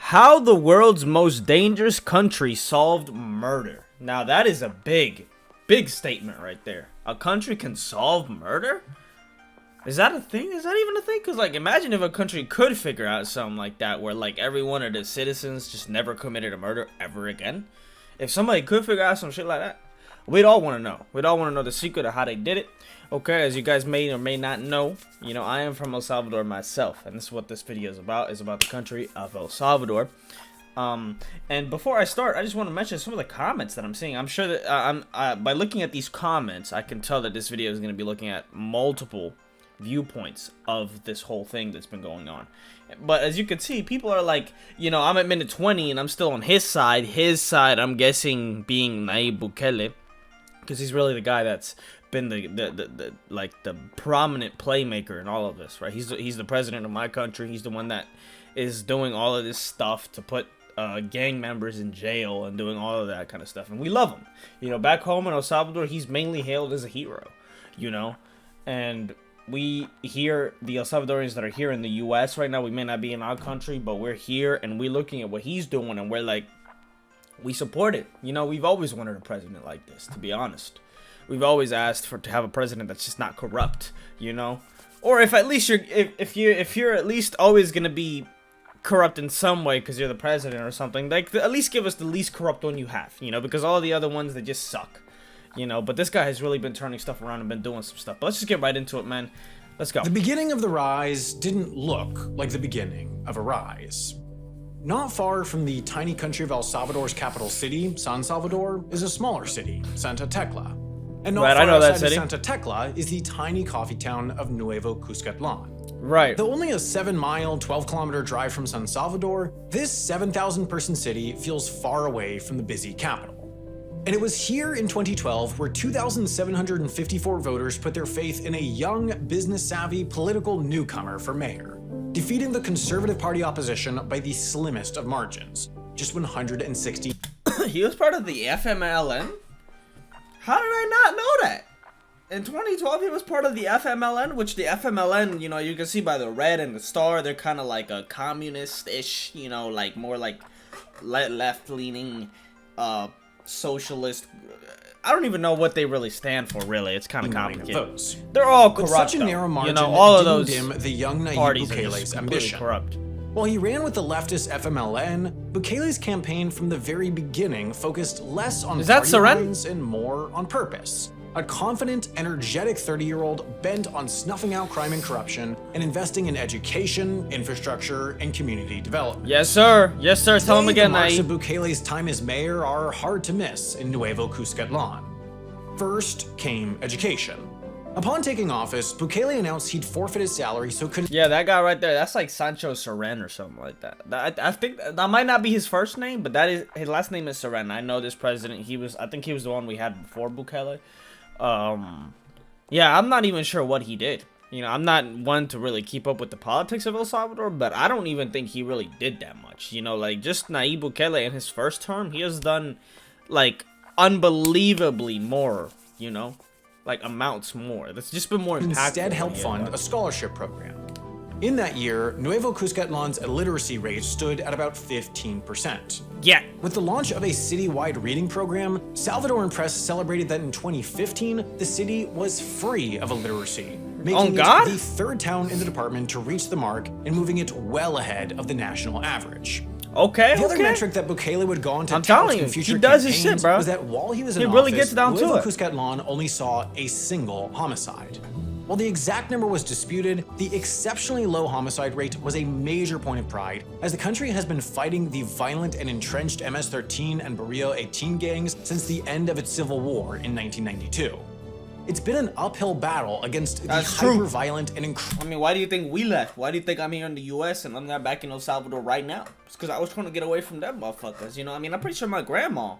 How the world's most dangerous country solved murder. Now that is a big statement right there. A country can solve murder? Is that a thing? Is that even a thing? Because, like, imagine if a country could figure out something like that where, like, every one of the citizens just never committed a murder ever again. If somebody could figure out some shit like that, we'd all want to know. We'd all want to know the secret of how they did it. Okay, as you guys may or may not know, I am from El Salvador myself, and this is what this video is about the country of El Salvador. And before I start, I just want to mention some of the comments that I'm seeing. I'm sure that by looking at these comments, I can tell that this video is going to be looking at multiple viewpoints of this whole thing that's been going on. But as you can see, people are like, I'm at minute 20 and I'm still on his side. His side, I'm guessing, being Nayib Bukele, because he's really the guy that's been the prominent playmaker in all of this, right? He's the president of my country. He's the one that is doing all of this stuff to put gang members in jail and doing all of that kind of stuff, and we love him. Back home in El Salvador, he's mainly hailed as a hero, and we here, the El Salvadorians that are here in the U.S. right now, we may not be in our country, but we're here and we're looking at what he's doing, and we're like, we support it. We've always wanted a president like this, to be honest. We've always asked to have a president that's just not corrupt, or if at least if you're at least always gonna be corrupt in some way because you're the president or something, like, at least give us the least corrupt one you have, because all the other ones, they just suck, but this guy has really been turning stuff around and been doing some stuff. But let's just get right into it, man. Let's go. The beginning of the rise didn't look like the beginning of a rise. Not far from the tiny country of El Salvador's capital city, San Salvador, is a smaller city, Santa Tecla. And not far outside of Santa Tecla is the tiny coffee town of Nuevo Cuscatlan. Right. Though only a 7-mile, 12-kilometer drive from San Salvador, this 7,000-person city feels far away from the busy capital. And it was here in 2012 where 2,754 voters put their faith in a young, business-savvy political newcomer for mayor, defeating the Conservative Party opposition by the slimmest of margins, just 160. He was part of the FMLN? How did I not know that? In 2012, he was part of the FMLN, which the FMLN, you can see by the red and the star, they're kind of like a communist-ish, like more like left-leaning, socialist. I don't even know what they really stand for, really. It's kind of complicated. Votes. They're all corrupt, but such a narrow margin all of those dim the young Nayib parties Bukele's are ambition. Corrupt. While he ran with the leftist FMLN, Bukele's campaign from the very beginning focused less on party lines and more on purpose. A confident, energetic 30-year-old bent on snuffing out crime and corruption and investing in education, infrastructure, and community development. Yes, sir. Yes, sir. Tell him again, the marks of Bukele's time as mayor are hard to miss in Nuevo Cuscatlan. First came education. Upon taking office, Bukele announced he'd forfeit his salary so couldn't. Yeah, that guy right there, that's like Sancho Seren or something like that. I think that might not be his first name, but that is his last name is Seren. I know this president. I think he was the one we had before Bukele. Yeah, I'm not even sure what he did. I'm not one to really keep up with the politics of El Salvador, but I don't even think he really did that much. Like, just Nayib Bukele in his first term, he has done, like, unbelievably more, like, amounts more. That's just been more impactful. Instead helped fund a scholarship program. In that year, Nuevo Cuscatlan's illiteracy rate stood at about 15%. Yeah. With the launch of a citywide reading program, Salvadoran press celebrated that in 2015, the city was free of illiteracy, making it the third town in the department to reach the mark and moving it well ahead of the national average. Okay, the other metric that Bukele would go on to tout in future he does campaigns his shit, bro. was that while he was in really office, gets down Nuevo to it. Cuscatlan only saw a single homicide. While the exact number was disputed, the exceptionally low homicide rate was a major point of pride, as the country has been fighting the violent and entrenched MS-13 and Barrio 18 gangs since the end of its civil war in 1992. It's been an uphill battle against the hyper-violent and why do you think we left? Why do you think I'm here in the U.S. and I'm not back in El Salvador right now? It's because I was trying to get away from them motherfuckers, I'm pretty sure my grandma,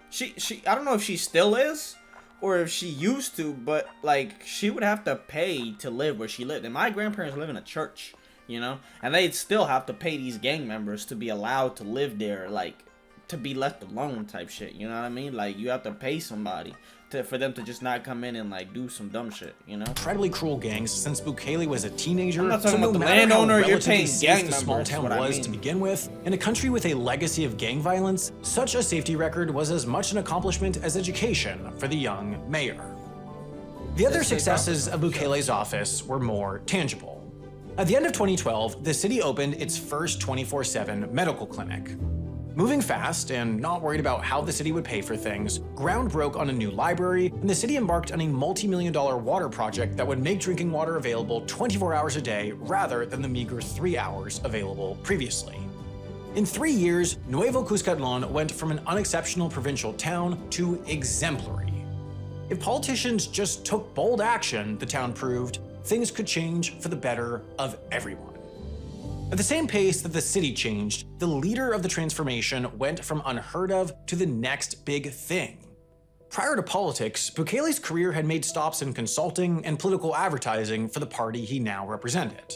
she I don't know if she still is, or if she used to, but, like, she would have to pay to live where she lived. And my grandparents live in a church, and they'd still have to pay these gang members to be allowed to live there, like, to be left alone type shit. You know what I mean? Like, you have to pay somebody for them to just not come in and like do some dumb shit, you know? Incredibly cruel gangs since Bukele was a teenager. I'm not talking so about no the matter how landowner, you're relatively paying safe gang the small members, town what I was mean. to begin with, in a country with a legacy of gang violence, such a safety record was as much an accomplishment as education for the young mayor. The other successes of Bukele's office were more tangible. At the end of 2012, the city opened its first 24/7 medical clinic. Moving fast and not worried about how the city would pay for things, ground broke on a new library, and the city embarked on a multi-million-dollar water project that would make drinking water available 24 hours a day rather than the meager 3 hours available previously. In 3 years, Nuevo Cuscatlán went from an unexceptional provincial town to exemplary. If politicians just took bold action, the town proved, things could change for the better of everyone. At the same pace that the city changed, the leader of the transformation went from unheard of to the next big thing. Prior to politics, Bukele's career had made stops in consulting and political advertising for the party he now represented.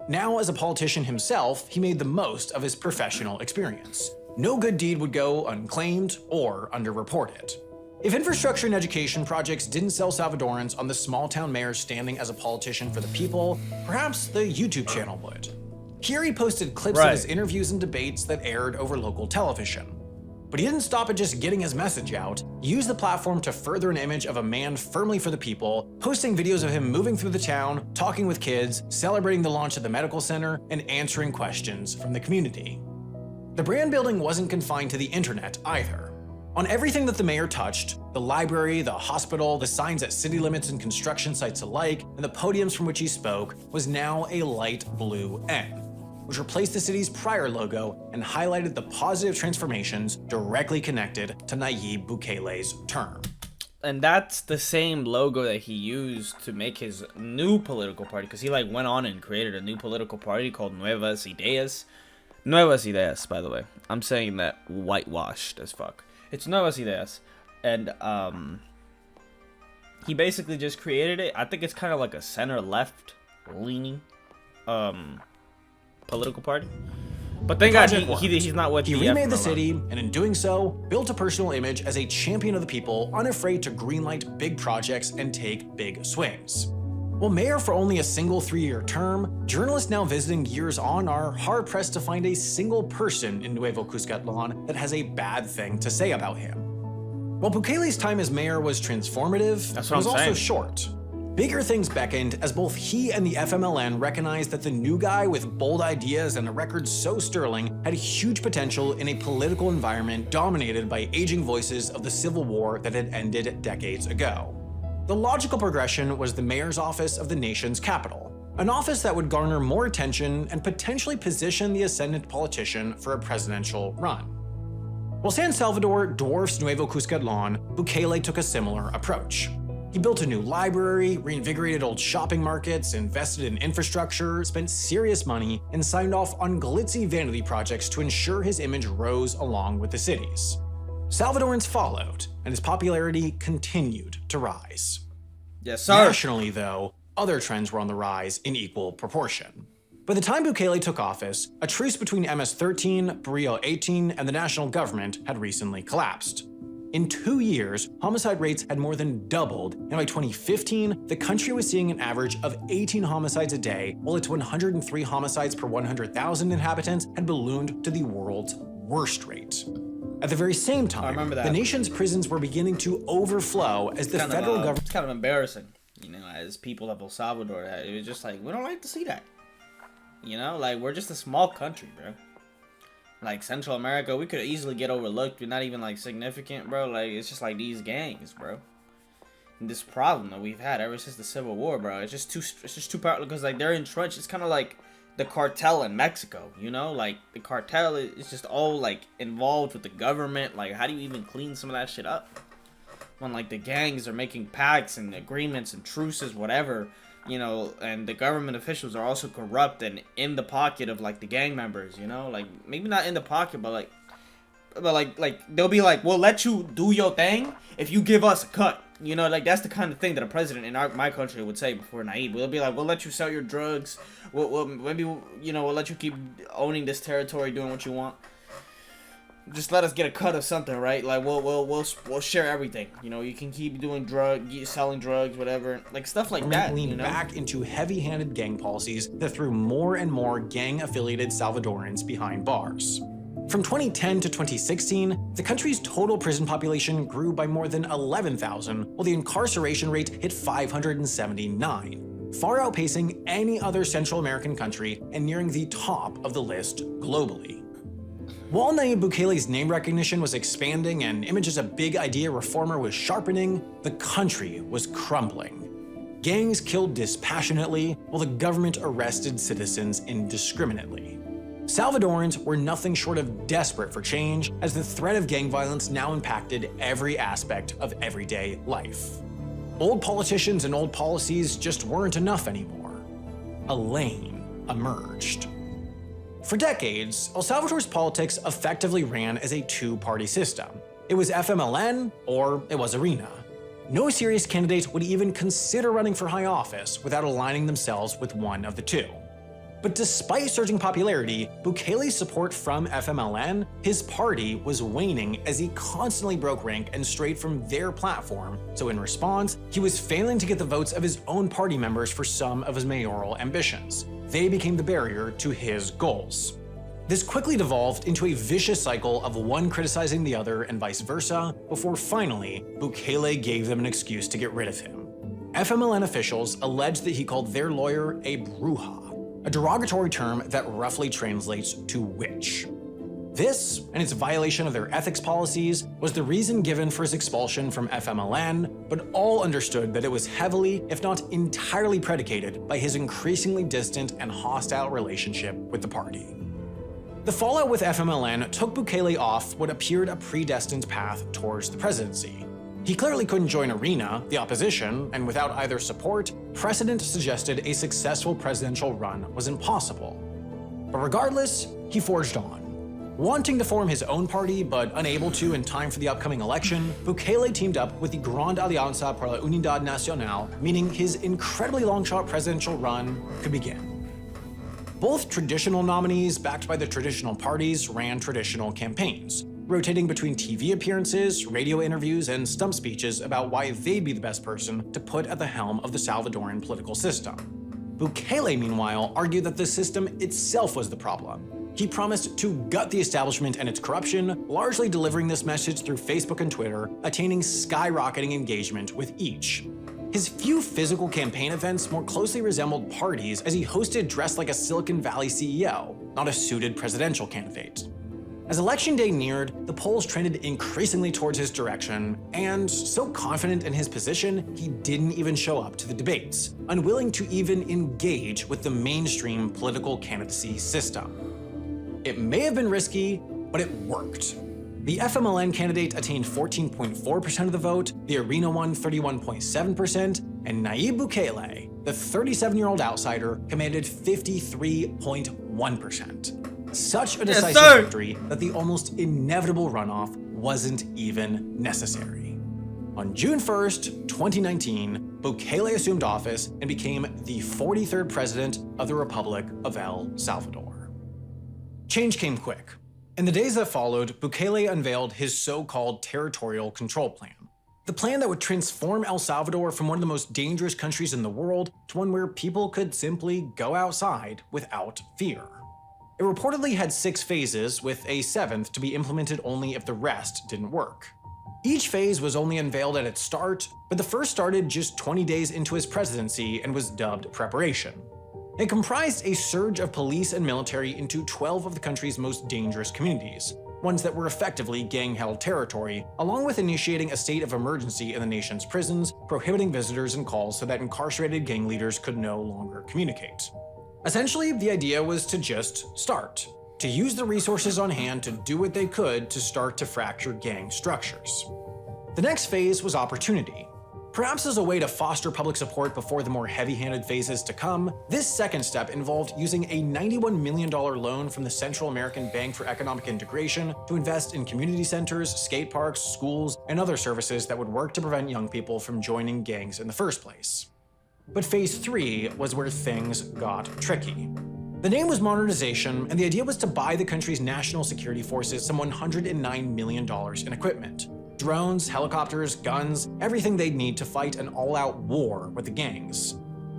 Now, as a politician himself, he made the most of his professional experience. No good deed would go unclaimed or underreported. If infrastructure and education projects didn't sell Salvadorans on the small town mayor's standing as a politician for the people, perhaps the YouTube channel would. Here he posted clips of his interviews and debates that aired over local television. But he didn't stop at just getting his message out. He used the platform to further an image of a man firmly for the people, posting videos of him moving through the town, talking with kids, celebrating the launch of the medical center, and answering questions from the community. The brand building wasn't confined to the internet either. On everything that the mayor touched, the library, the hospital, the signs at city limits and construction sites alike, and the podiums from which he spoke, was now a light blue N, which replaced the city's prior logo and highlighted the positive transformations directly connected to Nayib Bukele's term. And that's the same logo that he used to make his new political party, because he like went on and created a new political party called Nuevas Ideas. Nuevas Ideas, by the way. I'm saying that whitewashed as fuck. It's Nuevas Ideas. And he basically just created it. I think it's kind of like a center-left leaning political party. But thank God he's not with He the remade the city, and in doing so, built a personal image as a champion of the people, unafraid to greenlight big projects and take big swings. While mayor for only a single 3-year term, journalists now visiting years on are hard-pressed to find a single person in Nuevo Cuscatlán that has a bad thing to say about him. While Bukele's time as mayor was transformative, it was also short. Bigger things beckoned as both he and the FMLN recognized that the new guy with bold ideas and a record so sterling had huge potential in a political environment dominated by aging voices of the civil war that had ended decades ago. The logical progression was the mayor's office of the nation's capital, an office that would garner more attention and potentially position the ascendant politician for a presidential run. While San Salvador dwarfs Nuevo Cuscatlán, Bukele took a similar approach. He built a new library, reinvigorated old shopping markets, invested in infrastructure, spent serious money, and signed off on glitzy vanity projects to ensure his image rose along with the city's. Salvadorans followed, and his popularity continued to rise. Yes, sir. Nationally, though, other trends were on the rise in equal proportion. By the time Bukele took office, a truce between MS-13, Barrio 18, and the national government had recently collapsed. In 2 years, homicide rates had more than doubled, and by 2015, the country was seeing an average of 18 homicides a day, while its 103 homicides per 100,000 inhabitants had ballooned to the world's worst rate. At the very same time, the nation's prisons were beginning to overflow as the federal government... It's kind of embarrassing, you know, as people of El Salvador. It was just like, we don't like to see that. You know, like, we're just a small country, bro. Like, Central America, we could easily get overlooked. We're not even, like, significant, bro. Like, it's just like these gangs, bro. And this problem that we've had ever since the Civil War, bro. It's just too powerful because, like, they're entrenched. It's kind of like the cartel in Mexico, you know? Like, the cartel is just all, like, involved with the government. Like, how do you even clean some of that shit up? When, like, the gangs are making pacts and agreements and truces, whatever, you know, and the government officials are also corrupt and in the pocket of, like, the gang members, you know? Like, maybe not in the pocket, but, like, they'll be like, we'll let you do your thing if you give us a cut. You know, like, that's the kind of thing that a president in my country would say before Nayib. We'll be like, we'll let you sell your drugs. We'll maybe, you know, we'll let you keep owning this territory, doing what you want. just let us get a cut of something, right? Like we'll share everything. You know, you can keep doing selling drugs, whatever, like stuff like that. Leaned you know? back into heavy-handed gang policies that threw more and more gang-affiliated Salvadorans behind bars. From 2010 to 2016, the country's total prison population grew by more than 11,000, while the incarceration rate hit 579, far outpacing any other Central American country and nearing the top of the list globally. While Nayib Bukele's name recognition was expanding and image as a big idea reformer was sharpening, the country was crumbling. Gangs killed dispassionately, while the government arrested citizens indiscriminately. Salvadorans were nothing short of desperate for change, as the threat of gang violence now impacted every aspect of everyday life. Old politicians and old policies just weren't enough anymore. A lane emerged. For decades, El Salvador's politics effectively ran as a two-party system. It was FMLN or it was ARENA. No serious candidate would even consider running for high office without aligning themselves with one of the two. But despite surging popularity, Bukele's support from FMLN, his party was waning as he constantly broke rank and strayed from their platform, so in response, he was failing to get the votes of his own party members for some of his mayoral ambitions. They became the barrier to his goals. This quickly devolved into a vicious cycle of one criticizing the other and vice versa, before finally, Bukele gave them an excuse to get rid of him. FMLN officials alleged that he called their lawyer a bruja, a derogatory term that roughly translates to witch. This, and its violation of their ethics policies, was the reason given for his expulsion from FMLN, but all understood that it was heavily, if not entirely predicated by his increasingly distant and hostile relationship with the party. The fallout with FMLN took Bukele off what appeared a predestined path towards the presidency. He clearly couldn't join ARENA, the opposition, and without either support, precedent suggested a successful presidential run was impossible. But regardless, he forged on. Wanting to form his own party, but unable to in time for the upcoming election, Bukele teamed up with the Grande Alianza por la Unidad Nacional, meaning his incredibly long-shot presidential run could begin. Both traditional nominees, backed by the traditional parties, ran traditional campaigns, rotating between TV appearances, radio interviews, and stump speeches about why they'd be the best person to put at the helm of the Salvadoran political system. Bukele, meanwhile, argued that the system itself was the problem. He promised to gut the establishment and its corruption, largely delivering this message through Facebook and Twitter, attaining skyrocketing engagement with each. His few physical campaign events more closely resembled parties, as he hosted dressed like a Silicon Valley CEO, not a suited presidential candidate. As election day neared, the polls trended increasingly towards his direction, and so confident in his position, he didn't even show up to the debates, unwilling to even engage with the mainstream political candidacy system. It may have been risky, but it worked. The FMLN candidate attained 14.4% of the vote, the ARENA one 31.7%, and Nayib Bukele, the 37-year-old outsider, commanded 53.1%. Such a decisive victory that the almost inevitable runoff wasn't even necessary. On June 1st, 2019, Bukele assumed office and became the 43rd president of the Republic of El Salvador. Change came quick. In the days that followed, Bukele unveiled his so-called territorial control plan. The plan that would transform El Salvador from one of the most dangerous countries in the world to one where people could simply go outside without fear. It reportedly had 6 phases, with a 7th to be implemented only if the rest didn't work. Each phase was only unveiled at its start, but the first started just 20 days into his presidency and was dubbed Preparation. It comprised a surge of police and military into 12 of the country's most dangerous communities, ones that were effectively gang-held territory, along with initiating a state of emergency in the nation's prisons, prohibiting visitors and calls so that incarcerated gang leaders could no longer communicate. Essentially, the idea was to just start, to use the resources on hand to do what they could to start to fracture gang structures. The next phase was opportunity. Perhaps as a way to foster public support before the more heavy-handed phases to come, this second step involved using a $91 million loan from the Central American Bank for Economic Integration to invest in community centers, skate parks, schools, and other services that would work to prevent young people from joining gangs in the first place. But phase 3 was where things got tricky. The name was modernization, and the idea was to buy the country's national security forces some $109 million in equipment. Drones, helicopters, guns, everything they'd need to fight an all-out war with the gangs.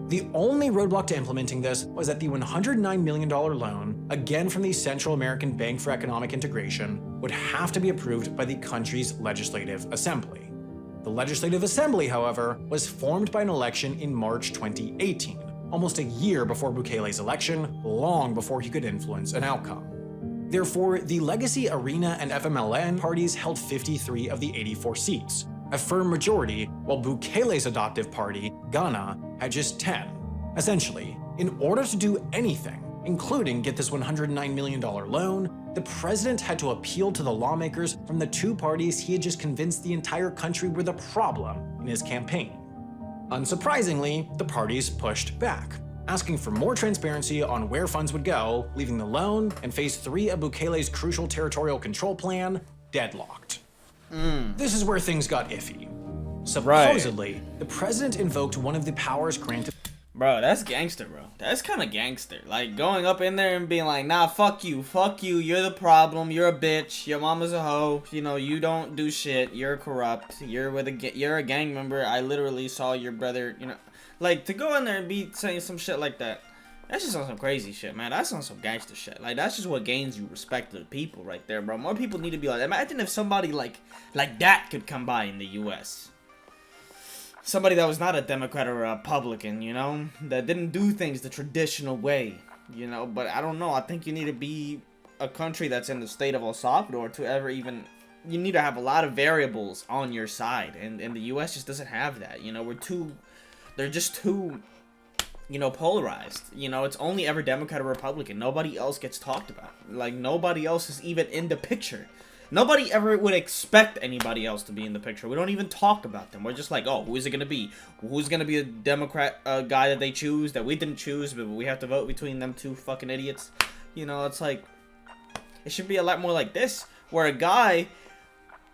The only roadblock to implementing this was that the $109 million loan, again from the Central American Bank for Economic Integration, would have to be approved by the country's Legislative Assembly. The Legislative Assembly, however, was formed by an election in March 2018, almost a year before Bukele's election, long before he could influence an outcome. Therefore, the Legacy Arena and FMLN parties held 53 of the 84 seats, a firm majority, while Bukele's adoptive party, Ghana, had just 10. Essentially, in order to do anything, including get this $109 million loan, the president had to appeal to the lawmakers from the two parties he had just convinced the entire country were the problem in his campaign. Unsurprisingly, the parties pushed back, asking for more transparency on where funds would go, leaving the loan and phase 3 of Bukele's crucial territorial control plan deadlocked. This is where things got iffy. Supposedly, the president invoked one of the powers granted. Bro, that's gangster, bro. That's kind of gangster. Like, going up in there and being like, nah, fuck you, you're the problem, you're a bitch, your mama's a hoe, you know, you don't do shit, you're corrupt, you're a gang member, I literally saw your brother, you know. Like, to go in there and be saying some shit like that, that's just on some crazy shit, man. That's on some gangster shit. Like, that's just what gains you respect to the people right there, bro. More people need to be like that. Imagine if somebody like that could come by in the U.S. Somebody that was not a Democrat or a Republican, you know? That didn't do things the traditional way, you know? But I don't know. I think you need to be a country that's in the state of El Salvador to ever even... You need to have a lot of variables on your side. And the U.S. just doesn't have that, you know? They're just too... you know, polarized. You know, it's only ever Democrat or Republican. Nobody else gets talked about. Like, nobody else is even in the picture. Nobody ever would expect anybody else to be in the picture. We don't even talk about them. We're just like, oh, who is it going to be? Who's going to be a Democrat guy that they choose, that we didn't choose, but we have to vote between them two fucking idiots? You know, it's like, it should be a lot more like this, where a guy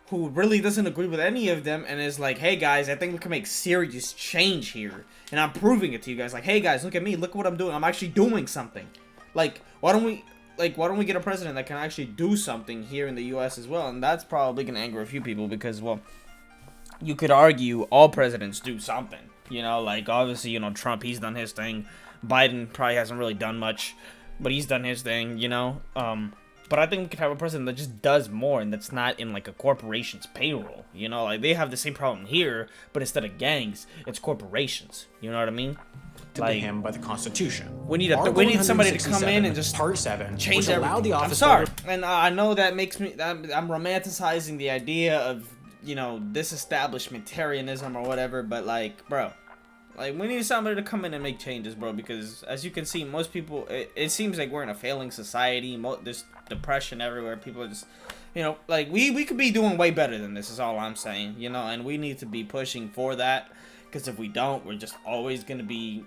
who really doesn't agree with any of them and is like, hey guys, I think we can make serious change here. And I'm proving it to you guys. Like, hey guys, look at me. Look what I'm doing. I'm actually doing something. Like, why don't we get a president that can actually do something here in the U.S. as well? And that's probably going to anger a few people because, well, you could argue all presidents do something. You know, like, obviously, you know, Trump, he's done his thing. Biden probably hasn't really done much, but he's done his thing, you know. But I think we could have a president that just does more and that's not in, like, a corporation's payroll. You know, like, they have the same problem here, but instead of gangs, it's corporations. You know what I mean? Like, him by the Constitution. We need somebody to come in and just Part 7 change everything. The office. I'm sorry, and I know that makes me. I'm romanticizing the idea of, you know, disestablishmentarianism or whatever, but like, bro, like, we need somebody to come in and make changes, bro. Because as you can see, most people, it seems like we're in a failing society. There's depression everywhere. People are just, you know, like, we could be doing way better than this. Is all I'm saying, you know, and we need to be pushing for that. Because if we don't, we're just always gonna be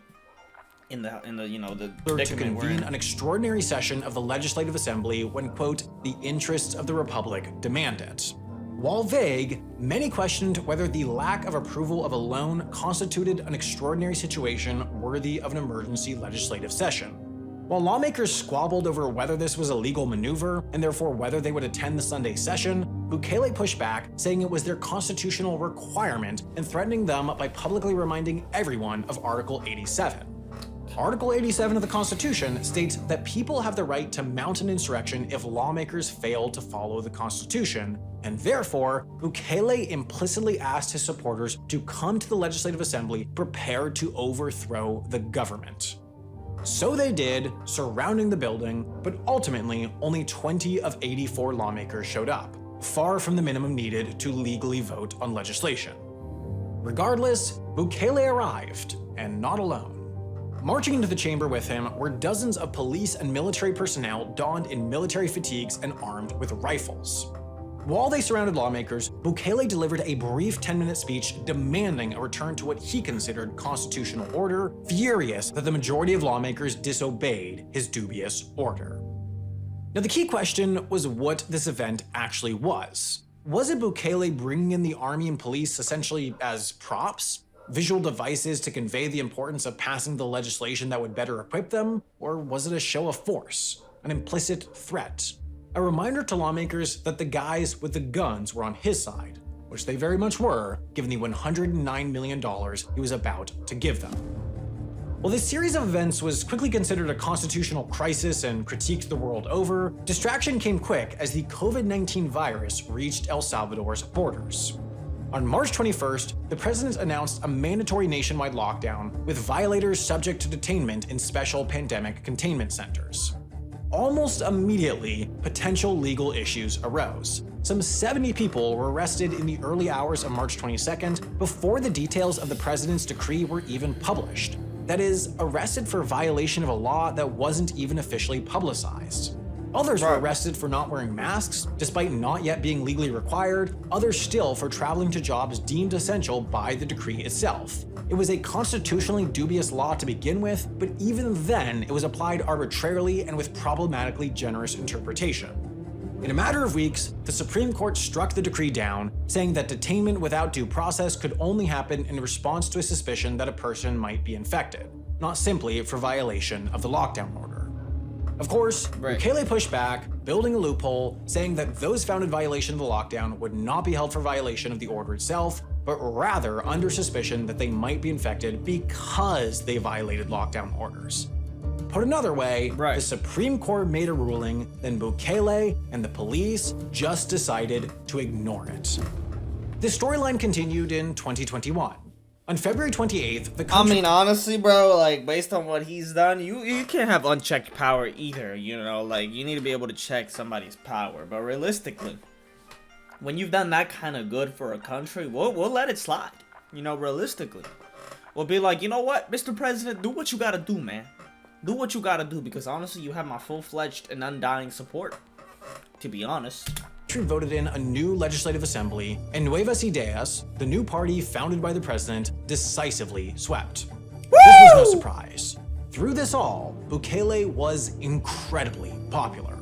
in the you know, the to convene an extraordinary session of the Legislative Assembly when, quote, the interests of the Republic demand it. While vague, many questioned whether the lack of approval of a loan constituted an extraordinary situation worthy of an emergency legislative session. While lawmakers squabbled over whether this was a legal maneuver, and therefore whether they would attend the Sunday session, Bukele pushed back, saying it was their constitutional requirement and threatening them by publicly reminding everyone of Article 87. Article 87 of the Constitution states that people have the right to mount an insurrection if lawmakers fail to follow the Constitution, and therefore, Bukele implicitly asked his supporters to come to the Legislative Assembly prepared to overthrow the government. So they did, surrounding the building, but ultimately only 20 of 84 lawmakers showed up, far from the minimum needed to legally vote on legislation. Regardless, Bukele arrived, and not alone. Marching into the chamber with him were dozens of police and military personnel donned in military fatigues and armed with rifles. While they surrounded lawmakers, Bukele delivered a brief 10-minute speech demanding a return to what he considered constitutional order, furious that the majority of lawmakers disobeyed his dubious order. Now, the key question was what this event actually was. Was it Bukele bringing in the army and police essentially as props? Visual devices to convey the importance of passing the legislation that would better equip them? Or was it a show of force? An implicit threat? A reminder to lawmakers that the guys with the guns were on his side, which they very much were, given the $109 million he was about to give them. While this series of events was quickly considered a constitutional crisis and critiqued the world over, distraction came quick as the COVID-19 virus reached El Salvador's borders. On March 21st, the president announced a mandatory nationwide lockdown with violators subject to detainment in special pandemic containment centers. Almost immediately, potential legal issues arose. Some 70 people were arrested in the early hours of March 22nd before the details of the president's decree were even published. That is, arrested for violation of a law that wasn't even officially publicized. Others were arrested for not wearing masks, despite not yet being legally required, others still for traveling to jobs deemed essential by the decree itself. It was a constitutionally dubious law to begin with, but even then it was applied arbitrarily and with problematically generous interpretation. In a matter of weeks, the Supreme Court struck the decree down, saying that detainment without due process could only happen in response to a suspicion that a person might be infected, not simply for violation of the lockdown order. Of course, Bukele pushed back, building a loophole, saying that those found in violation of the lockdown would not be held for violation of the order itself, but rather under suspicion that they might be infected because they violated lockdown orders. Put another way, the Supreme Court made a ruling, then Bukele and the police just decided to ignore it. This storyline continued in 2021. On February 28th, the country— I mean, honestly, bro, like, based on what he's done, you can't have unchecked power either, you know? Like, you need to be able to check somebody's power. But realistically, when you've done that kind of good for a country, we'll let it slide. You know, realistically. We'll be like, you know what, Mr. President, do what you gotta do, man. Do what you gotta do, because honestly, you have my full-fledged and undying support, to be honest. Voted in a new legislative assembly, and Nuevas Ideas, the new party founded by the president, decisively swept. This was no surprise. Through this all, Bukele was incredibly popular.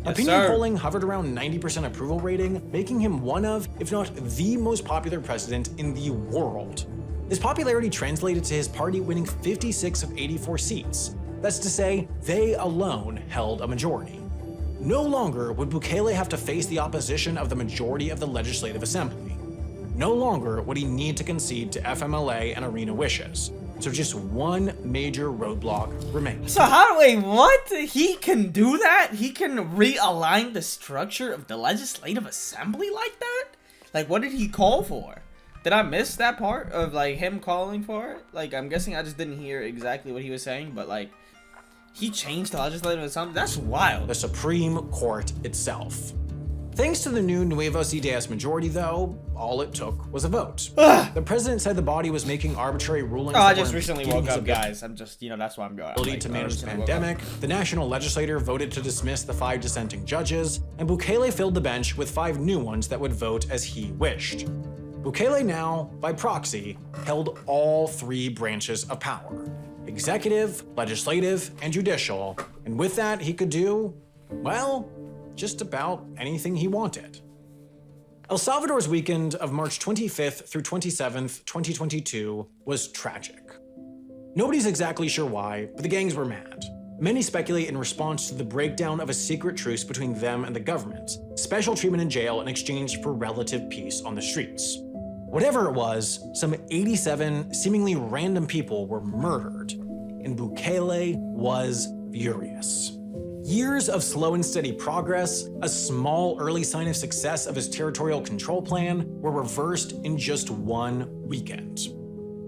Opinion polling hovered around 90% approval rating, making him one of, if not the most popular president in the world. His popularity translated to his party winning 56 of 84 seats. That's to say, they alone held a majority. No longer would Bukele have to face the opposition of the majority of the Legislative Assembly. No longer would he need to concede to FMLA and Arena wishes. So just one major roadblock remains. So what? He can do that? He can realign the structure of the Legislative Assembly like that? Like, what did he call for? Did I miss that part of, like, him calling for it? Like, I'm guessing I just didn't hear exactly what he was saying, but, like, he changed the Legislative Assembly? That's wild. The Supreme Court itself. Thanks to the new Nuevas Ideas majority, though, all it took was a vote. The president said the body was making arbitrary rulings. Oh, I just recently woke up, guys. I'm just, that's why I'm going. To manage the pandemic, the national legislature voted to dismiss the 5 dissenting judges, and Bukele filled the bench with 5 new ones that would vote as he wished. Bukele now, by proxy, held all 3 branches of power: executive, legislative, and judicial, and with that he could do, well, just about anything he wanted. El Salvador's weekend of March 25th through 27th, 2022 was tragic. Nobody's exactly sure why, but the gangs were mad. Many speculate in response to the breakdown of a secret truce between them and the government, special treatment in jail in exchange for relative peace on the streets. Whatever it was, some 87 seemingly random people were murdered, and Bukele was furious. Years of slow and steady progress, a small early sign of success of his territorial control plan, were reversed in just one weekend.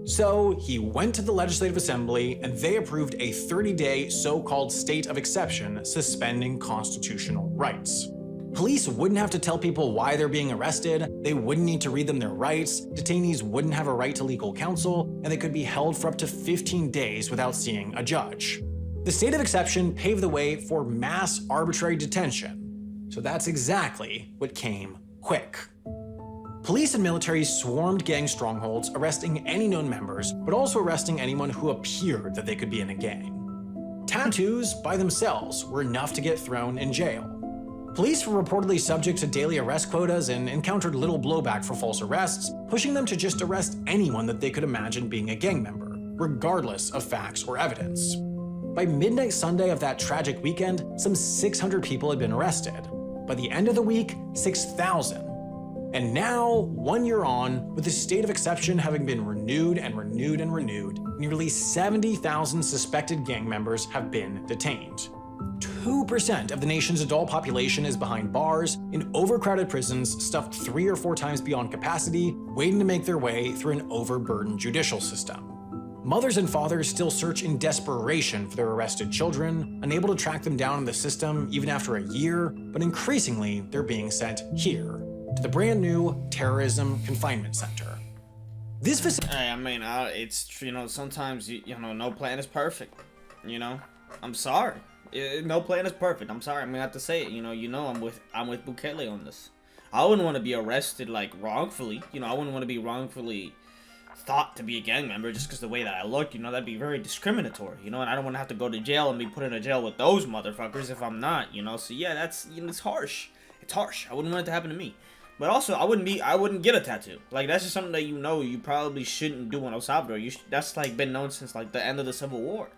So he went to the Legislative Assembly and they approved a 30-day so-called state of exception suspending constitutional rights. Police wouldn't have to tell people why they're being arrested, they wouldn't need to read them their rights, detainees wouldn't have a right to legal counsel, and they could be held for up to 15 days without seeing a judge. The state of exception paved the way for mass arbitrary detention. So that's exactly what came quick. Police and military swarmed gang strongholds, arresting any known members, but also arresting anyone who appeared that they could be in a gang. Tattoos by themselves were enough to get thrown in jail. Police were reportedly subject to daily arrest quotas and encountered little blowback for false arrests, pushing them to just arrest anyone that they could imagine being a gang member, regardless of facts or evidence. By midnight Sunday of that tragic weekend, some 600 people had been arrested. By the end of the week, 6,000. And now, 1 year on, with the state of exception having been renewed and renewed and renewed, nearly 70,000 suspected gang members have been detained. 2% of the nation's adult population is behind bars, in overcrowded prisons stuffed 3 or 4 times beyond capacity, waiting to make their way through an overburdened judicial system. Mothers and fathers still search in desperation for their arrested children, unable to track them down in the system even after a year, but increasingly they're being sent here, to the brand new Terrorism Confinement Center. This facility— Hey, I mean, it's, sometimes, no plan is perfect, I'm sorry. No plan is perfect. I'm sorry. I'm gonna have to say it. I'm with Bukele on this. I wouldn't want to be arrested wrongfully. I wouldn't want to be wrongfully thought to be a gang member just because the way that I look. That'd be very discriminatory. And I don't want to have to go to jail and be put in a jail with those motherfuckers if I'm not. So yeah, that's it's harsh. It's harsh. I wouldn't want it to happen to me. But also, I wouldn't get a tattoo. That's just something that you probably shouldn't do in El Salvador. That's been known since the end of the Civil War.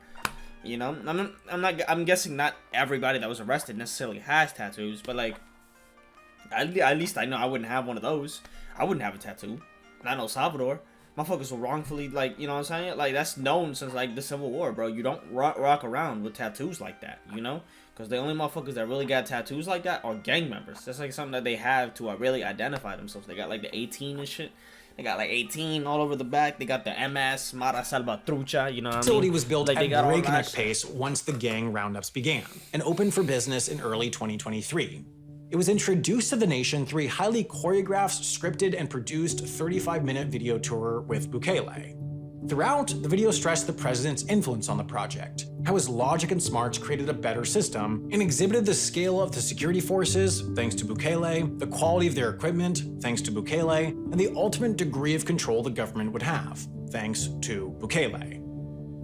I'm guessing not everybody that was arrested necessarily has tattoos, but at least I know I wouldn't have one of those. I wouldn't have a tattoo. Not in El Salvador. Motherfuckers were wrongfully, you know what I'm saying? That's known since the Civil War, bro. You don't rock around with tattoos like that, because the only motherfuckers that really got tattoos like that are gang members. That's something that they have to really identify themselves. They got the 18 and shit. They got 18 all over the back. They got the MS, Mara Salvatrucha, you know what I mean? The facility was built at breakneck pace once the gang roundups began, and opened for business in early 2023. It was introduced to the nation through a highly choreographed, scripted, and produced 35-minute video tour with Bukele. Throughout, the video stressed the president's influence on the project, how his logic and smarts created a better system, and exhibited the scale of the security forces, thanks to Bukele, the quality of their equipment, thanks to Bukele, and the ultimate degree of control the government would have, thanks to Bukele.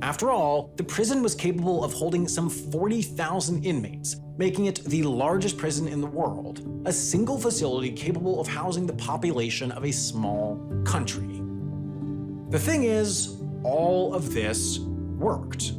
After all, the prison was capable of holding some 40,000 inmates, making it the largest prison in the world, a single facility capable of housing the population of a small country. The thing is, all of this worked.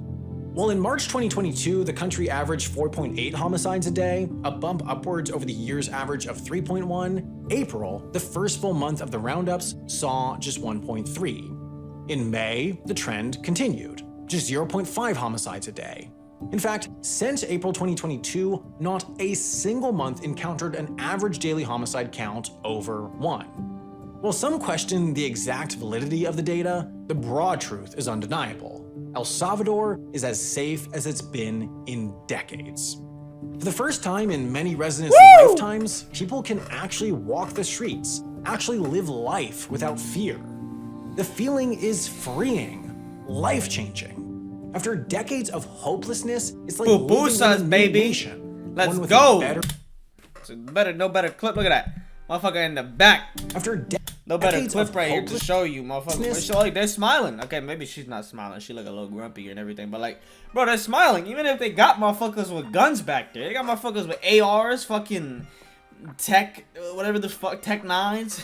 While in March 2022, the country averaged 4.8 homicides a day, a bump upwards over the year's average of 3.1, April, the first full month of the roundups, saw just 1.3. In May, the trend continued, just 0.5 homicides a day. In fact, since April 2022, not a single month encountered an average daily homicide count over 1. While some question the exact validity of the data, the broad truth is undeniable. El Salvador is as safe as it's been in decades. For the first time in many residents' lifetimes, people can actually walk the streets, actually live life without fear. The feeling is freeing, life-changing. After decades of hopelessness, it's like living in a new nation. Let's go! No better clip, look at that. Motherfucker in the back. After no better clip right here to show you, motherfucker. They're smiling. Okay, maybe she's not smiling. She look a little grumpy and everything. But bro, they're smiling. Even if they got motherfuckers with guns back there. They got motherfuckers with ARs, fucking tech, whatever the fuck, tech nines.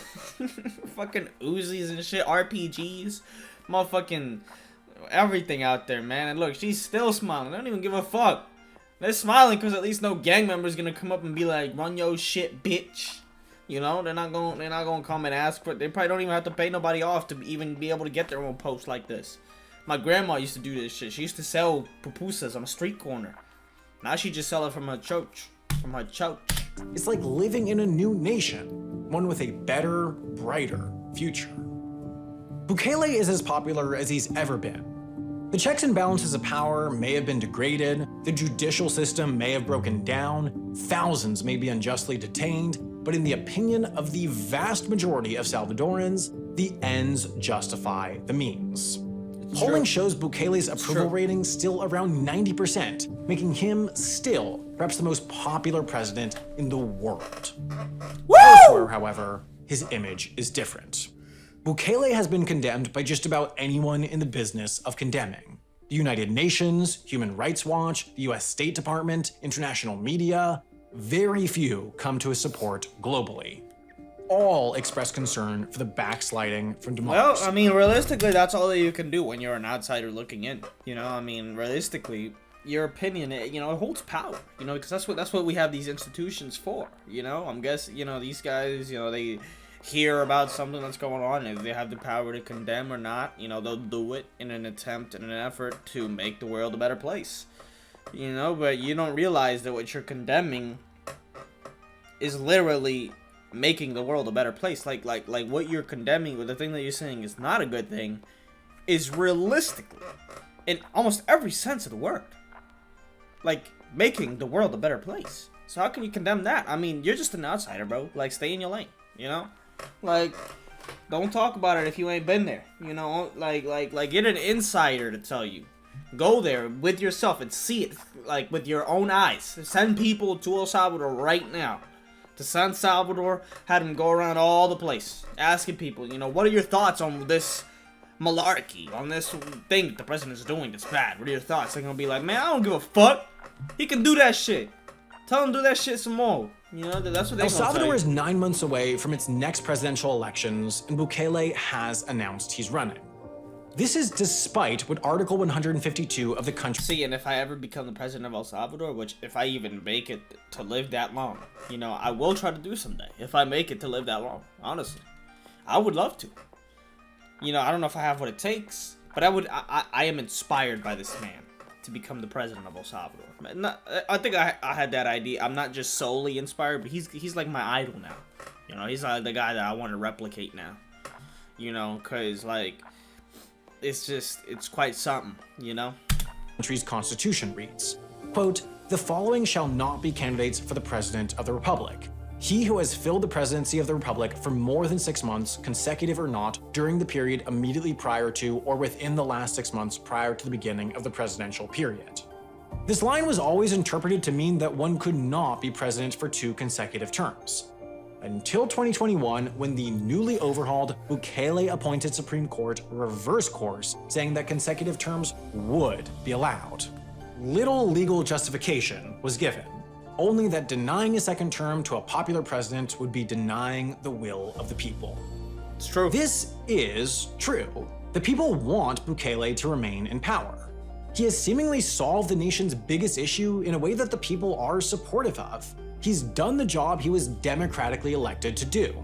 Fucking Uzis and shit, RPGs. Motherfucking everything out there, man. And look, she's still smiling. They don't even give a fuck. They're smiling because at least no gang member's gonna come up and be like, run your shit, bitch. They're not gonna come and ask for it. They probably don't even have to pay nobody off to even be able to get their own posts like this. My grandma used to do this shit. She used to sell pupusas on a street corner. Now she just sell it from her church. It's like living in a new nation, one with a better, brighter future. Bukele is as popular as he's ever been. The checks and balances of power may have been degraded, the judicial system may have broken down, thousands may be unjustly detained, but in the opinion of the vast majority of Salvadorans, the ends justify the means. Polling shows Bukele's approval rating still around 90%, making him still perhaps the most popular president in the world. Elsewhere, however, his image is different. Bukele has been condemned by just about anyone in the business of condemning. The United Nations, Human Rights Watch, the US State Department, international media. very few come to his support globally. All express concern for the backsliding from democracy. Well, I mean, realistically, that's all that you can do when you're an outsider looking in. You know, I mean, realistically, your opinion, it holds power. You know, because that's what we have these institutions for. You know, I'm guessing, these guys, they hear about something that's going on, if they have the power to condemn or not, they'll do it in an effort to make the world a better place. But you don't realize that what you're condemning is literally making the world a better place. Like what you're condemning, or the thing that you're saying is not a good thing, is realistically, in almost every sense of the word, like making the world a better place. So how can you condemn that? I mean, you're just an outsider, bro. Like, stay in your lane, Like, don't talk about it if you ain't been there, Like, get an insider to tell you. Go there with yourself and see it, like, with your own eyes. Send people to El Salvador right now. To San Salvador, had them go around all the place, asking people, what are your thoughts on this malarkey, on this thing that the president's doing that's bad? What are your thoughts? They're gonna be like, man, I don't give a fuck. He can do that shit. Tell him to do that shit some more. That's what they. El Salvador is 9 months away from its next presidential elections, and Bukele has announced he's running. This is despite what Article 152 of the country. See, and if I ever become the president of El Salvador, which if I even make it to live that long, I will try to do someday. If I make it to live that long, honestly, I would love to. I don't know if I have what it takes, but I am inspired by this man to become the president of El Salvador. I think I had that idea. I'm not just solely inspired, but he's like my idol now. He's like the guy that I want to replicate now. Because like, it's quite something, Country's constitution reads, quote, "The following shall not be candidates for the president of the republic. He who has filled the presidency of the republic for more than 6 months, consecutive or not, during the period immediately prior to or within the last 6 months prior to the beginning of the presidential period." This line was always interpreted to mean that one could not be president for 2 consecutive terms. Until 2021, when the newly overhauled Bukele-appointed Supreme Court reversed course, saying that consecutive terms would be allowed. Little legal justification was given, only that denying a second term to a popular president would be denying the will of the people. It's true. This is true. The people want Bukele to remain in power. He has seemingly solved the nation's biggest issue in a way that the people are supportive of. He's done the job he was democratically elected to do.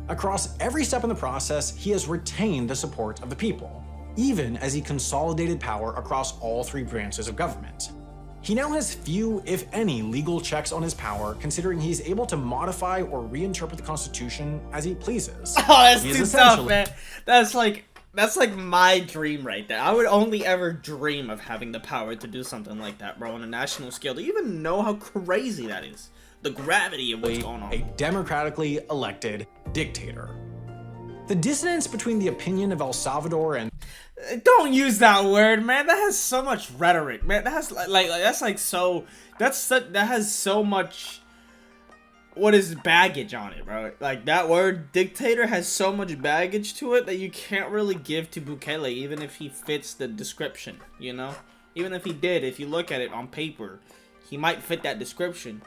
Across every step in the process, he has retained the support of the people, even as he consolidated power across all 3 branches of government. He now has few, if any, legal checks on his power, considering he's able to modify or reinterpret the Constitution as he pleases. Oh, that's too tough, man. That's like my dream right there. I would only ever dream of having the power to do something like that, bro, on a national scale. Do you even know how crazy that is? The gravity of what's going on. A democratically elected dictator. The dissonance between the opinion of El Salvador and... Don't use that word, man. That has so much rhetoric, man. That has that has so much, what is baggage on it, bro? Like, that word dictator has so much baggage to it that you can't really give to Bukele, even if he fits the description, Even if he did, if you look at it on paper, he might fit that description.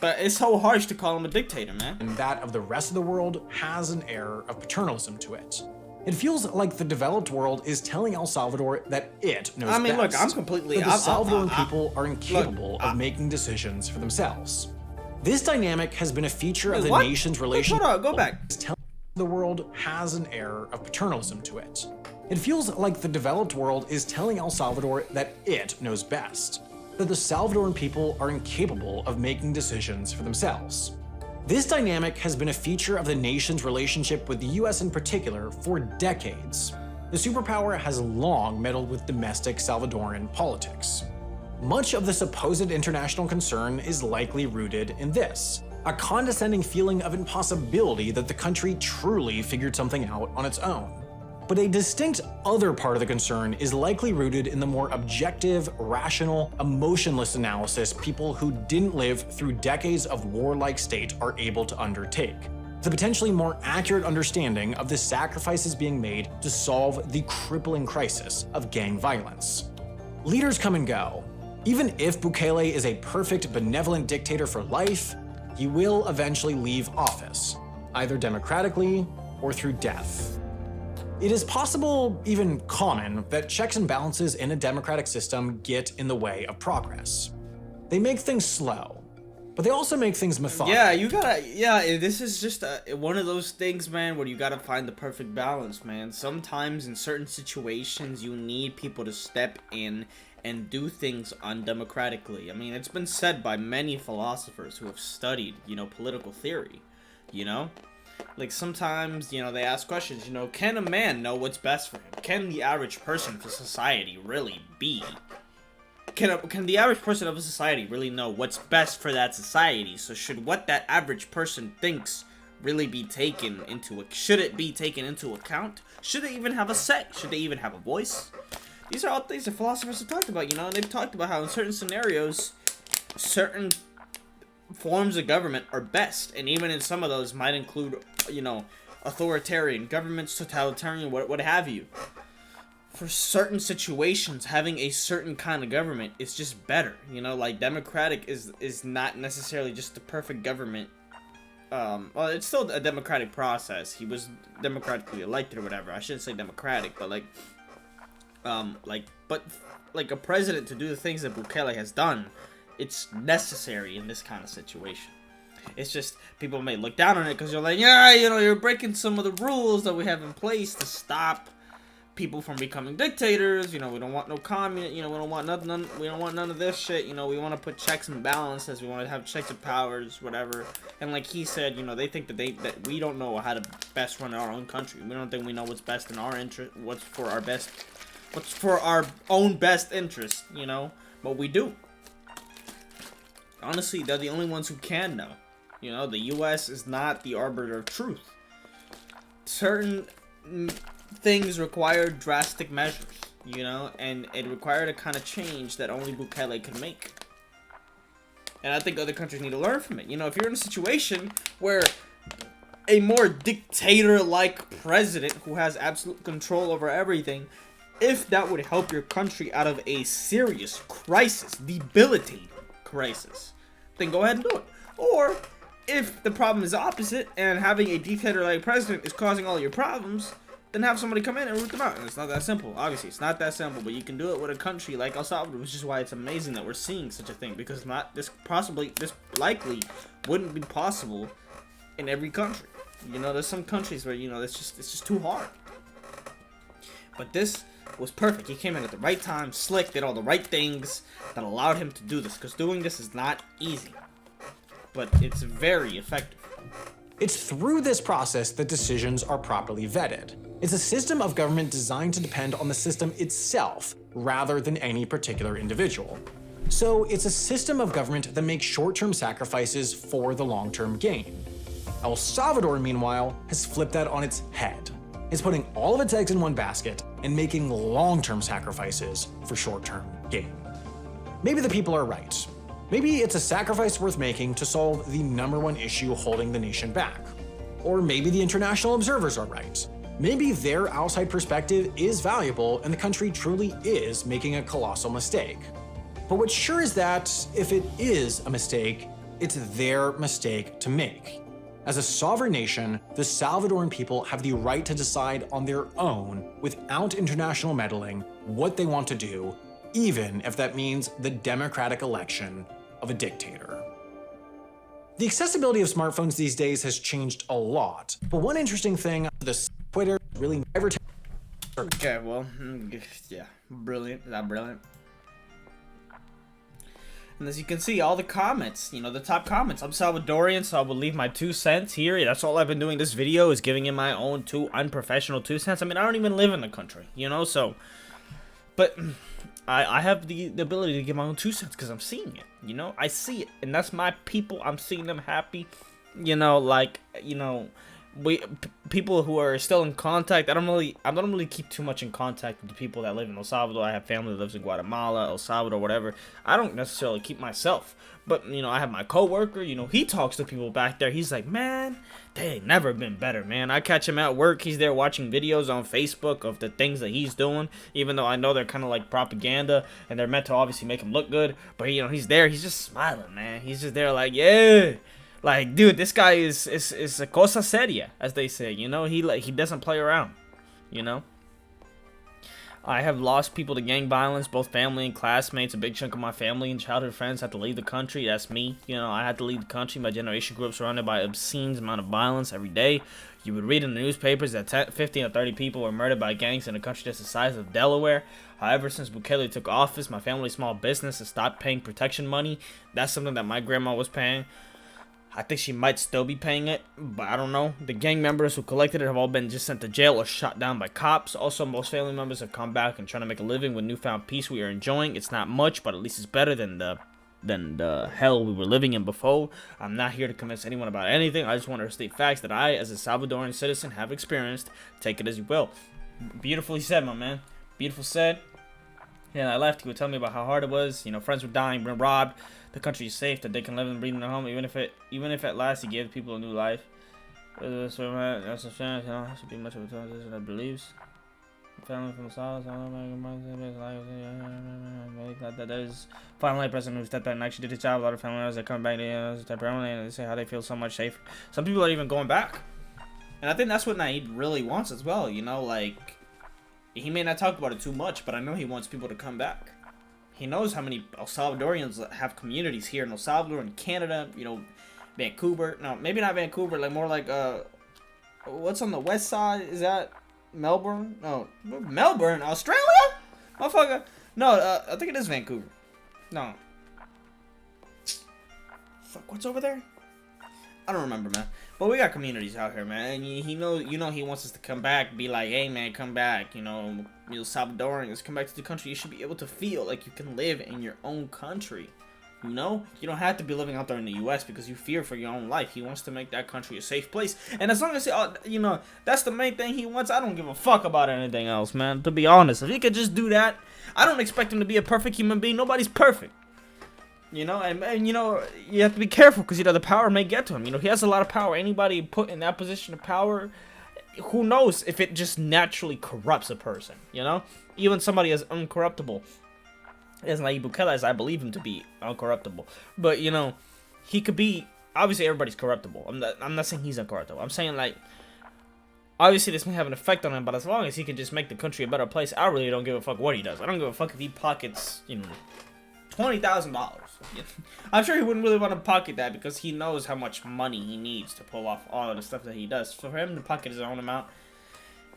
But it's so harsh to call him a dictator, man. And that of the rest of the world has an air of paternalism to it. It feels like the developed world is telling El Salvador that it knows best. I mean, look, I'm completely... But the Salvadoran people are incapable of making decisions for themselves. This dynamic has been a feature of the nation's relationship. Hold on, go back. The world has an air of paternalism to it. It feels like the developed world is telling El Salvador that it knows best. That the Salvadoran people are incapable of making decisions for themselves. This dynamic has been a feature of the nation's relationship with the US in particular for decades. The superpower has long meddled with domestic Salvadoran politics. Much of the supposed international concern is likely rooted in this, a condescending feeling of impossibility that the country truly figured something out on its own. But a distinct other part of the concern is likely rooted in the more objective, rational, emotionless analysis people who didn't live through decades of warlike state are able to undertake. The potentially more accurate understanding of the sacrifices being made to solve the crippling crisis of gang violence. Leaders come and go, Even if Bukele is a perfect, benevolent dictator for life, he will eventually leave office, either democratically or through death. It is possible, even common, that checks and balances in a democratic system get in the way of progress. They make things slow, but they also make things methodical. This is just one of those things, man, where you gotta find the perfect balance, man. Sometimes in certain situations, you need people to step in and do things undemocratically. I mean, it's been said by many philosophers who have studied, political theory, Like, sometimes, they ask questions, can a man know what's best for him? Can the average person for society really be? Can the average person of a society really know what's best for that society? So should what that average person thinks really be taken into should it be taken into account? Should they even have a say? Should they even have a voice? These are all things that philosophers have talked about, and they've talked about how in certain scenarios, certain forms of government are best, and even in some of those might include, authoritarian governments, totalitarian, what have you. For certain situations, having a certain kind of government is just better, like democratic is not necessarily just the perfect government. Well, it's still a democratic process. He was democratically elected or whatever. I shouldn't say democratic, but like a president to do the things that Bukele has done, it's necessary in this kind of situation. It's just people may look down on it because you're like, you're breaking some of the rules that we have in place to stop people from becoming dictators. We don't want no communist. We don't want nothing. We don't want none of this shit. We want to put checks and balances. We want to have checks and powers, whatever. And like he said, they think that we don't know how to best run our own country. We don't think we know what's best in our interest. What's for our own best interest. But we do. Honestly, they're the only ones who can know. The U.S. is not the arbiter of truth. Certain things require drastic measures, and it required a kind of change that only Bukele could make. And I think other countries need to learn from it. If you're in a situation where a more dictator-like president who has absolute control over everything, if that would help your country out of a serious crisis, debilitating crisis, then go ahead and do it. Or if the problem is opposite and having a dictator-like president is causing all your problems, then have somebody come in and root them out. And it's not that simple. Obviously, it's not that simple, but you can do it with a country like El Salvador, which is why it's amazing that we're seeing such a thing, because this likely wouldn't be possible in every country. There's some countries where it's just too hard. But this was perfect. He came in at the right time, slick, did all the right things that allowed him to do this, because doing this is not easy, but it's very effective. It's through this process that decisions are properly vetted. It's a system of government designed to depend on the system itself rather than any particular individual. So it's a system of government that makes short-term sacrifices for the long-term gain. El Salvador, meanwhile, has flipped that on its head. It's putting all of its eggs in one basket and making long-term sacrifices for short-term gain. Maybe the people are right. Maybe it's a sacrifice worth making to solve the #1 issue holding the nation back. Or maybe the international observers are right. Maybe their outside perspective is valuable and the country truly is making a colossal mistake. But what's sure is that if it is a mistake, it's their mistake to make. As a sovereign nation, the Salvadoran people have the right to decide on their own, without international meddling, what they want to do, even if that means the democratic election of a dictator. The accessibility of smartphones these days has changed a lot, but one interesting thing, this Twitter really never. Okay, well, yeah, brilliant. Is that brilliant? And as you can see, all the comments, the top comments. I'm Salvadorian, so I will leave my 2 cents here. That's all I've been doing this video, is giving in my own unprofessional 2 cents. I mean, I don't even live in the country, so. But I have the ability to give my own 2 cents because I'm seeing it, I see it. And that's my people. I'm seeing them happy, people who are still in contact. I don't really keep too much in contact with the people that live in El Salvador. I have family that lives in Guatemala, El Salvador, whatever. I don't necessarily keep myself, but I have my coworker. He talks to people back there. He's like, man, they ain't never been better, man. I catch him at work. He's there watching videos on Facebook of the things that he's doing, even though I know they're kind of like propaganda and they're meant to obviously make him look good. But he's there. He's just smiling, man. He's just there like, yeah. Like, dude, this guy is a cosa seria, as they say. He doesn't play around. I have lost people to gang violence, both family and classmates. A big chunk of my family and childhood friends had to leave the country. That's me. I had to leave the country. My generation grew up surrounded by obscene amount of violence every day. You would read in the newspapers that 15 or 30 people were murdered by gangs in a country that's the size of Delaware. However, since Bukele took office, my family's small business has stopped paying protection money. That's something that my grandma was paying. I think she might still be paying it, but I don't know. The gang members who collected it have all been just sent to jail or shot down by cops. Also, most family members have come back and trying to make a living with newfound peace we are enjoying. It's not much, but at least it's better than the hell we were living in before. I'm not here to convince anyone about anything. I just want to state facts that I, as a Salvadoran citizen, have experienced. Take it as you will. Beautifully said, my man. Beautiful said. Yeah, I left. He would tell me about how hard it was. Friends were dying, being robbed. The country is safe, that they can live and breathe in their home, even if at last he gave people a new life. That's a chance, should be much of a transition that believes. Family from the South, that is finally a president who stepped out and actually did his job. A lot of family members that come back temporarily and they say how they feel so much safer. Some people are even going back, and I think that's what Naid really wants as well. Like, he may not talk about it too much, but I know he wants people to come back. He knows how many El Salvadorians have communities here in El Salvador and Canada, Vancouver. No, maybe not Vancouver, like more like, what's on the west side? Is that Melbourne? No, Melbourne, Australia? Motherfucker. No, I think it is Vancouver. No. Fuck, what's over there? I don't remember, man. But we got communities out here, man. And he wants us to come back, be like, hey, man, come back. You Salvadorians, come back to the country. You should be able to feel like you can live in your own country. You don't have to be living out there in the U.S. because you fear for your own life. He wants to make that country a safe place. And as long as, that's the main thing he wants, I don't give a fuck about anything else, man. To be honest, if he could just do that, I don't expect him to be a perfect human being. Nobody's perfect. You have to be careful because, the power may get to him. He has a lot of power. Anybody put in that position of power, who knows if it just naturally corrupts a person, Even somebody as uncorruptible as Nayib Bukele, as I believe him to be uncorruptible. But, he could be, obviously everybody's corruptible. I'm not saying he's uncorruptible. I'm saying, like, obviously this may have an effect on him, but as long as he can just make the country a better place, I really don't give a fuck what he does. I don't give a fuck if he pockets, $20,000. I'm sure he wouldn't really want to pocket that because he knows how much money he needs to pull off all of the stuff that he does. So for him to pocket his own amount,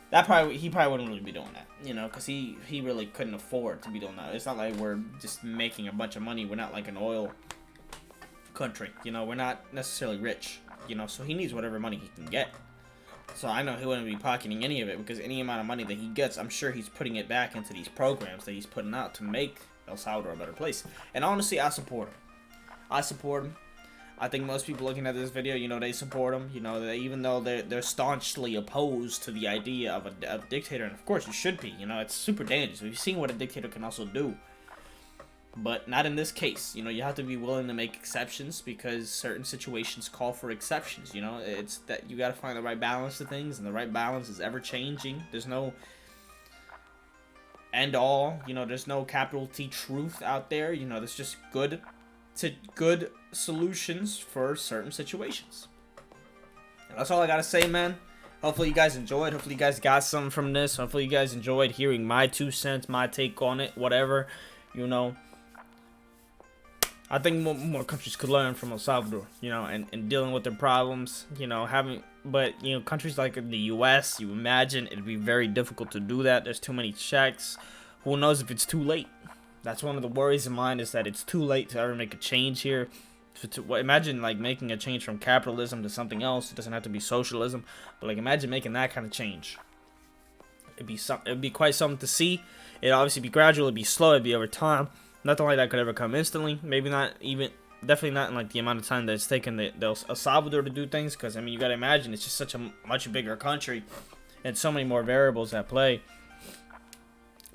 he probably wouldn't really be doing that, because he really couldn't afford to be doing that. It's not like we're just making a bunch of money. We're not like an oil country, we're not necessarily rich, so he needs whatever money he can get. So I know he wouldn't be pocketing any of it because any amount of money that he gets, I'm sure he's putting it back into these programs that he's putting out to make El Salvador a better place. And honestly, I support him. I think most people looking at this video, they support him. Even though they're staunchly opposed to the idea of a dictator, and of course you should be. It's super dangerous. We've seen what a dictator can also do, but not in this case. You have to be willing to make exceptions because certain situations call for exceptions. It's that you got to find the right balance to things, and the right balance is ever changing. There's no end all, there's no capital T truth out there. There's just good solutions for certain situations. And that's all I gotta say, man. Hopefully you guys enjoyed. Hopefully you guys got something from this. Hopefully you guys enjoyed hearing my 2 cents, my take on it, whatever. I think more countries could learn from El Salvador, and dealing with their problems, but countries like the U.S., you imagine it'd be very difficult to do that. There's too many checks. Who knows if it's too late? That's one of the worries of mine, is that it's too late to ever make a change here. Imagine like making a change from capitalism to something else. It doesn't have to be socialism, but like imagine making that kind of change. It'd be quite something to see. It'd obviously be gradual. It'd be slow. It'd be over time. Nothing like that could ever come instantly. Maybe not even Definitely not in like the amount of time that it's taken El Salvador to do things. Because I mean, you gotta imagine it's just such a much bigger country, and so many more variables at play.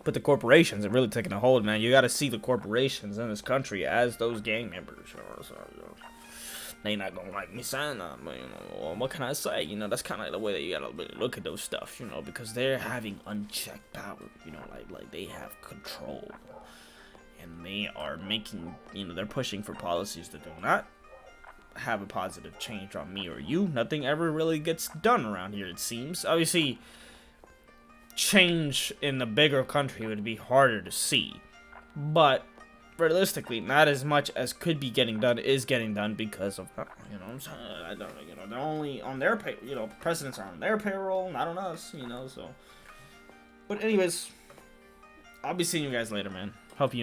But the corporations are really taking a hold, man. You gotta see the corporations in this country as those gang members. They not gonna like me saying that, but you know, what can I say? You know, that's kind of the way that you gotta really look at those stuff, you know, because they're having unchecked power, you know, like they have control, and they are making, you know, they're pushing for policies that do not have a positive change on me or you. Nothing ever really gets done around here, it seems. Obviously, change in the bigger country would be harder to see, but realistically, not as much as could be getting done is getting done because of, you know, I don't, you know, they're only on their pay, you know, presidents are on their payroll, not on us, you know, so. But anyways, I'll be seeing you guys later, man. Hope you